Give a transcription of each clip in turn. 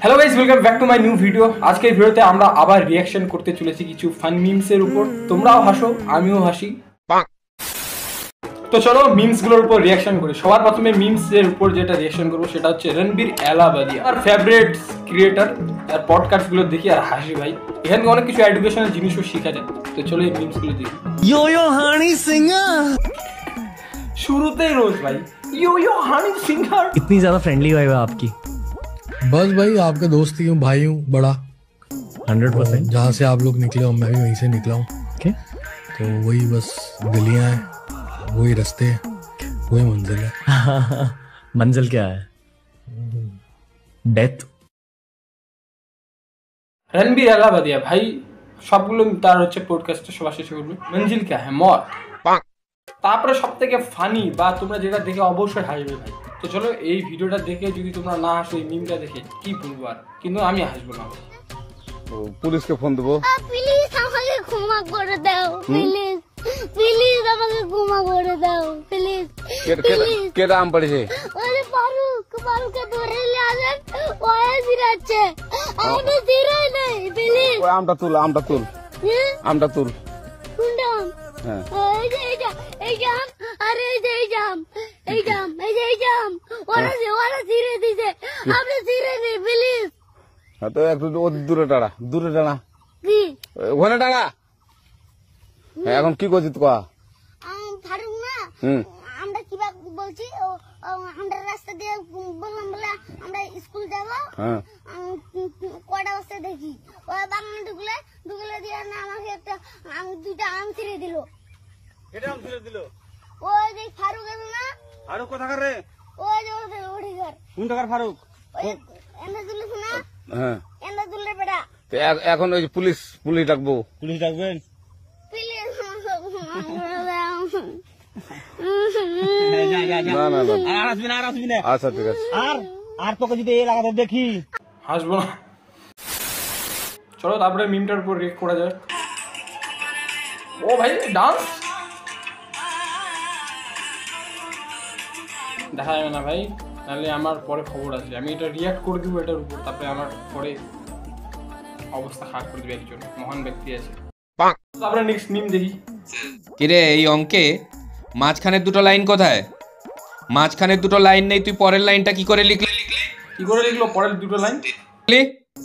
Hello guys, welcome back to my new video. আজকের ভিডিওতে আমরা আবার রিয়াকশন করতে চলেছি কিছু ফান মিমসের উপর। তোমরাও হাসো, আমিও হাসি। তো চলো মিমস গুলোর উপর রিয়াকশন করি। সবার প্রথমে মিমস এর উপর যেটা রিয়াকশন করবো সেটা হচ্ছে রণবীর এলাহাবাদিয়া, আর ফেভারিট ক্রিয়েটর। আর পডকাস্ট গুলো দেখি আর হাসি ভাই। এখানে অনেক কিছু এডুকেশনাল জিনিসও শেখা যায়। তো চলো এই মিমস গুলো দেখি। यो यो हानी सिंगर শুরুতেই রোজ ভাই यो হানি সিংহার। इतनी ज्यादा फ्रेंडली वाइब है आपकी। बस भाई आपका दोस्त ही हूँ, भाई हूँ बड़ा। 100%। जहाँ से आप लोग निकले हो मैं भी वहीं से निकला हूँ। Okay. तो वही बस गलियाँ हैं, वही रास्ते हैं, वही मंजिल है। मंजिल क्या है? डेथ। রণবীর এলাহাবাদিয়া ভাই সবগুলো তার হচ্ছে পডকাস্টে সবার শেষে করবে মঞ্জিল কে হ্যাঁ মর। তারপরে সব থেকে ফানি বা তোমরা যেটা দেখে অবশ্যই হাসবে ভাই। তো চলো এই ভিডিওটা দেখে যদি তোমরা না হাসো, এই মিমটা দেখে কি বলবো আর, কিন্তু আমি হাসবো না। পুলিশকে ফোন দেবো। প্লিজ আমাকে ক্ষমা করে দাও, প্লিজ প্লিজ আমাকে ক্ষমা করে দাও, প্লিজ কেটা আম পড়েছে? ওই ফারুককে ধরে নিয়ে আসেন, ওই দিরাচ্ছে আমাকে দিরাই নেই, প্লিজ ওই আমটা তুল আমটা তুল। কোনটা আম? হ্যাঁ এই জাম, আরে এই জাম ওরা দিরে দিছে, আপনি দিরে নেই প্লিজ। তো একটু দূরে টাড়া কি ওখানে টাড়া। এখন কি করছিস কয়া? ফারুক না, আমরা কিভাবে বলছি, আমরা রাস্তা দিয়ে বললাম বলে আমরা স্কুল যাবো, কটা বস্তা দেখি ওই বাগানে ঢুকলে দিয়ে না আমাকে একটা দুইটা আম ছিঁড়ে দিল। ওই যে ফারুক এলো না, ফারুক কোথাকার রে? ওই যে ওঠে ঘর। কোন টাকার ফারুক? ওই এন্ডা তুলে শোনা, হ্যাঁ এন্ডা তুলে বেড়া। এখন ওই পুলিশ ডাকবো। পুলিশ ডাকবেন? প্লিজ না আচ্ছা ঠিক আছে। আর তোকে যদি এই লাগাতে দেখি হাসবো না। চলো তারপরে মিমটার উপর রিয়েক্ট করা যায়। ও ভাই ডান্স দেখা যাবে না ভাই, তাহলে আমার পরে খবর আছে। আমি এটা রিয়াক্ট করে দিব এটার উপর, তারপরে আমার পরে অবস্থা খারাপ করে দিবে একজন মহান ব্যক্তি আছে। তারপরে নেক্সট মিম দেখি। কিরে এই অঙ্কে মাঝখানের দুটো লাইন কোথায়? মাঝখানের দুটো লাইন নেই, তুই পরের লাইনটা কি করে লিখলি? পরের দুটো লাইন?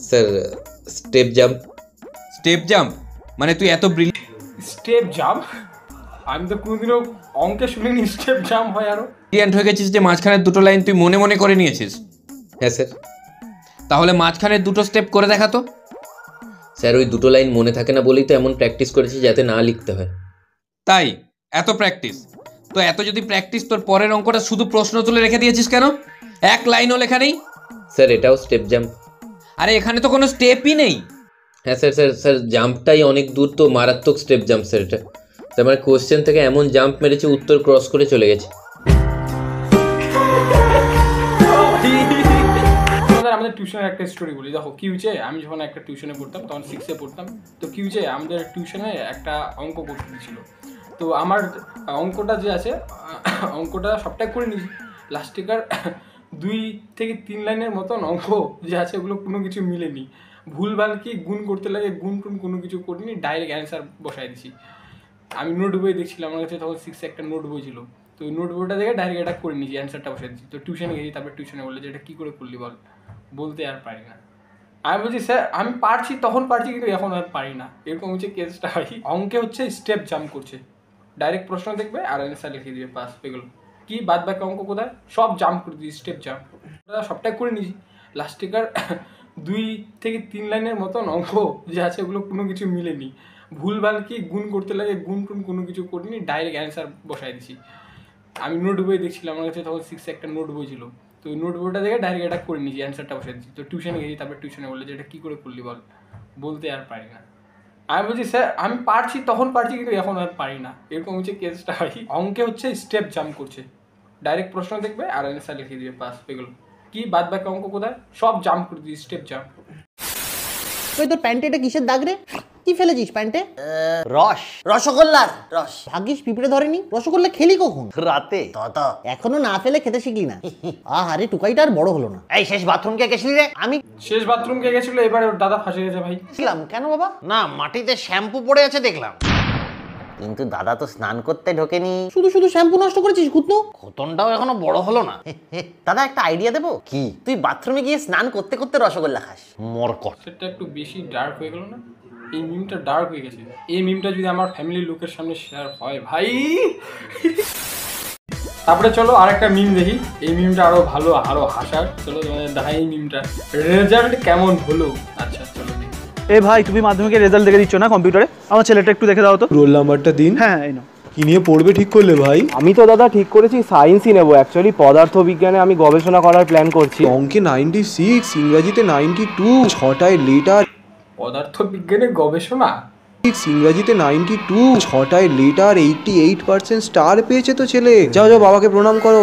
স্যার স্টেপ জাম্প মানে তুই এত স্টেপ জাম্প? আমি তো কোনোদিনও অঙ্কে শুনিনি স্টেপ জাম্প হয়। আরো ব্রিলিয়ান্ট হয়ে গেছিস যে মাঝখানের দুটো লাইন তুই মনে মনে করে নিয়েছিস। হ্যাঁ স্যার। তাহলে মাঝখানের দুটো স্টেপ করে দেখাতো। স্যার ওই দুটো লাইন মনে থাকে না বলেই তো এমন প্র্যাকটিস করেছি যাতে না লিখতে হয়। তাই এত প্র্যাকটিস? তো এত যদি প্র্যাকটিস, তোর পরের অঙ্কটা শুধু প্রশ্ন তুলে রেখে দিয়েছিস কেন? এক লাইনও লেখা নেই। স্যার এটাও স্টেপ জাম্প। আরে এখানে তো কোনো স্টেপই নেই। হ্যাঁ স্যার জাম্পটাই অনেক দূর, তো মারাত্মক স্টেপ জাম্প স্যার এটা। তার মানে কোশ্চেন থেকে এমন জাম্প মেরেছে উত্তর ক্রস করে চলে গেছে। আমাদের টিউশনের একটা স্টোরি বলি। দেখো কি হয়েছে, আমি যখন একটা টিউশনে পড়তাম তখন 6-এ পড়তাম। তো কি হয়েছে, আমাদের টিউশনে একটা অঙ্ক করতে দিয়েছিল। তো আমার অঙ্কটা যে আছে, অঙ্কটা সবটাই করে নিয়েছি। লাস্টিকার 2 থেকে 3 লাইনের মতন অঙ্ক যে আছে ওগুলো কোনো কিছু মিলেনি। ভুলভাল কি গুণ করতে লাগে, গুণ টুন কোনো কিছু করিনি, ডাইরেক্ট অ্যান্সার বসাই দিছি। আমি নোট বই দেখছিলাম, আমার কাছে তখন 6-এ একটা নোট বই ছিল। তো ওই নোট বইটা দেখে ডাইরেক্ট এটা করে নিয়েছি, অ্যান্সারটা বসাই দিচ্ছি। তো টিউশনে গেছি, তারপরে টিউশনে বললে যে এটা কী করে করলি বল। বলতে আর পারি না। আমি বলছি স্যার আমি পারছি, তখন পারছি কিন্তু এখন আর পারি না। এরকম হচ্ছে কেসটা হয়। অঙ্কে হচ্ছে স্টেপ জাম্প করছে, ডাইরেক্ট প্রশ্ন দেখবে আর অ্যান্সার লিখে দিবে, পাস হয়ে গেল। কি বাদ বাকি অঙ্ক কোথায়? সব জাম্প করে দিই, স্টেপ জাম্প সবটাই করে নিয়েছি। লাস্টিকার 2 থেকে 3 লাইনের মতন অঙ্ক যে আছে ওগুলো কোনো কিছু মিলেনি। ভুলভাল কি গুণ করতে লাগে, গুণ টুন কোনো কিছু করিনি, ডাইরেক্ট অ্যান্সার বসাই দিছি। আমি নোট বই দেখছিলাম, আমার কাছে তখন 6-এ একটা নোট বই ছিল। তো ওই নোট বইটা দেখে ডাইরেক্ট এটা করে নিয়েছি, অ্যান্সারটা বসাই দিচ্ছি। তো টিউশনে গেছি, তারপরে টিউশনে বললে যে এটা কী করে করলি বল। বলতে আর পারি না। আমি বলছি স্যার আমি পারছি, তখন পারছি কিন্তু এখন আর পারি না। এরকম হচ্ছে কেসটা হয়। অঙ্কে হচ্ছে স্টেপ জাম্প করছে, ডাইরেক্ট প্রশ্ন দেখবে আর অ্যান্সার লিখে দিবে, পাস হয়ে গেল। কি বাদ বাকি অঙ্ক কোথায়? সব জাম্প করে দিই, স্টেপ জাম্প। ওই তোর প্যান্টে এটা কিসের দাগ রে? কি ফেলেছিস প্যান্টে? রস, রসগোল্লার রস। ভাগ্যিস পিঁপড়ে ধরেনি। রসগোল্লা খেলি কখন? রাতে। দাদা এখনো না ফেলে খেতে শিখলি না। আহারে টুকাইটা আর বড় হলো না। এই শেষ বাথরুম কে গেছিলি রে? আমি শেষ বাথরুম কে গেছিল, এবারে ওর দাদা ফাঁসে গেছে ভাই। ছিলাম কেন বাবা? না, মাটিতে শ্যাম্পু পড়ে আছে দেখলাম। কিন্তু দাদা তো স্নান করতে ঢোকেনি। শুধু শুধু শ্যাম্পু নষ্ট করেছিস কুতনু। খতনটাও এখনো বড় হলো না। দাদা একটা আইডিয়া দেবো? কি? তুই বাথরুমে গিয়ে স্নান করতে করতে রসগোল্লা খাস। মরকট। সেটা একটু বেশি ডার্ক হয়ে গেল না? এই মিমটা ডার্ক হয়ে গেছে। এই মিমটা যদি আমার ফ্যামিলির লোকের সামনে শেয়ার হয় ভাই। তারপরে চলো আরেকটা মিম দেখি। এই মিমটা আরো ভালো, আরো হাসার। চলো তোমাদের দেখাই এই মিমটা। রেজাল্ট কেমন হলো? আচ্ছা চলো দেখি। এ ভাই, তুমি মাধ্যমিকের রেজাল্ট দেখে দিচ্ছ না কম্পিউটারে? আমার ছেলেটা একটু দেখে দাও তো। রোল নাম্বারটা দিন। হ্যাঁ এই নাও। কি নিয়ে পড়বে ঠিক করলে ভাই? আমি তো দাদা ঠিক করেছি সায়েন্সই নেবো। অ্যাকচুয়ালি পদার্থবিজ্ঞানে আমি গবেষণা করার প্ল্যান করছি। অঙ্কে 96, ইংরাজিতে 92, 6টায় লেটার। পদার্থ বিজ্ঞানের গবেষণা, ইংরাজিতে 92, 6টায় লেটার, 88% স্টার পেয়েছে তো ছেলে। যাও যাও বাবাকে প্রণাম করো।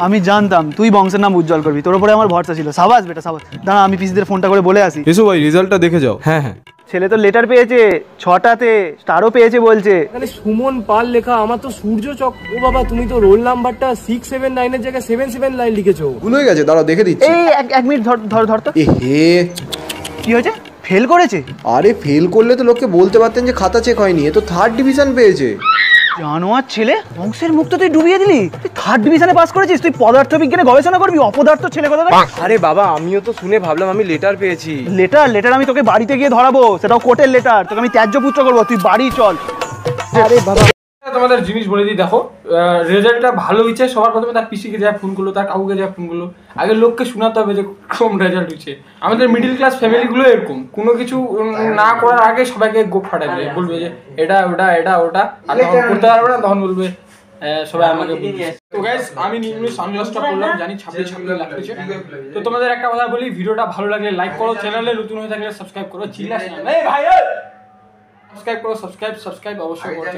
আমি জানতাম তুই বংশের নাম উজ্জ্বল করবি, তোর উপরে আমার ভরসা ছিল। সাবাস বেটা সাবাস। দাঁড়া আমি পিসিদের ফোনটা করে বলে আসি। এসো ভাই, রেজাল্টটা দেখে যাও। হ্যাঁ হ্যাঁ। ছেলে তো লেটার পেয়েছে, 6টাতে স্টারও পেয়েছে বলছে। এখানে সুমন পাল লেখা, আমার তো সূর্য চক। ও বাবা, তুমি তো রোল নাম্বারটা 679 এর জায়গায় 779 লিখেছো। ভুল হয়ে গেছে, দাঁড়াও দেখে দিচ্ছি। এই এক মিনিট ধর তো। এ হে, কি হয়েছে? ফেল করেছে? আরে ফেল করলে তো লোককে বলতে পারতেন যে খাতা চেক হয়নি। এ তো 3rd ডিভিশন পেয়েছে। জানোয়ার ছেলে, বংশের মুখ তো তুই ডুবিয়ে দিলি। তুই 3rd ডিভিশনে পাস করেছিস, তুই পদার্থবিজ্ঞানে গবেষণা করবি? অপদার্থ ছেলে কথা। আরে বাবা, আমিও তো শুনে ভাবলাম আমি লেটার পেয়েছি। লেটার আমি তোকে বাড়িতে গিয়ে ধরাবো, সেটাও কোর্টের লেটার। তোকে আমি ত্যায্য পুত্র করবো, তুই বাড়ি চল। আরে বাবা, তোমাদের জিনিস বলে দিই, দেখো রেজাল্টটা ভালো হয়েছে। সবার প্রথমে তার পিসিকে যা ফোন করলো, তার কাকুকে যা ফোন করলো। আগে লোককে শোনাতে হবে যে কম রেজাল্ট হয়েছে। আমাদের মিডিল ক্লাস ফ্যামিলিগুলো এরকম, কোনো কিছু না করার আগে সবাইকে গোপ ফাটাই দেবে, বলবে যে এটা ওটা এটা ওটা, আর তখন করতে পারবে না, তখন বলবে সবাই আমাকে। তো গাইস, আমি নিম্ন সানগ্লাসটা পরলাম, জানি 26 লাগছে। তো তোমাদের একটা কথা বলি, ভিডিওটা ভালো লাগলে লাইক করো, চ্যানেলে নতুন হয়ে থাকলে সাবস্ক্রাইব করো। চিল্লাস না ভাই, সাবস্ক্রাইব করো, সাবস্ক্রাইব অবশ্যই করো।